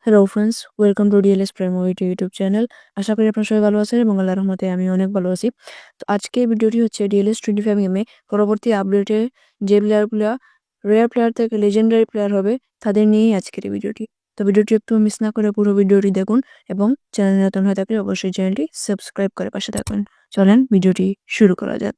Hello friends, welcome to DLS prime ওইটি YouTube channel. আশা করি আপনার সবাই ভালো আছেন এবং আল্লাহর রহমতে আমি অনেক ভালো আছি। তো আজকে ভিডিওটি হচ্ছে ডিএলএস 25 গেমে পরবর্তী আপডেটে যে প্লেয়ারগুলো রেয়ার প্লেয়ার থেকে লেজেন্ডারি প্লেয়ার হবে তাদের নিয়েই আজকের এই ভিডিওটি। তো ভিডিওটি একটু মিস না করে পুরো ভিডিওটি দেখুন এবং চ্যানেল নতুন হয়ে থাকলে অবশ্যই চ্যানেলটি সাবস্ক্রাইব করে পাশে থাকুন। চলেন ভিডিওটি শুরু করা যাক।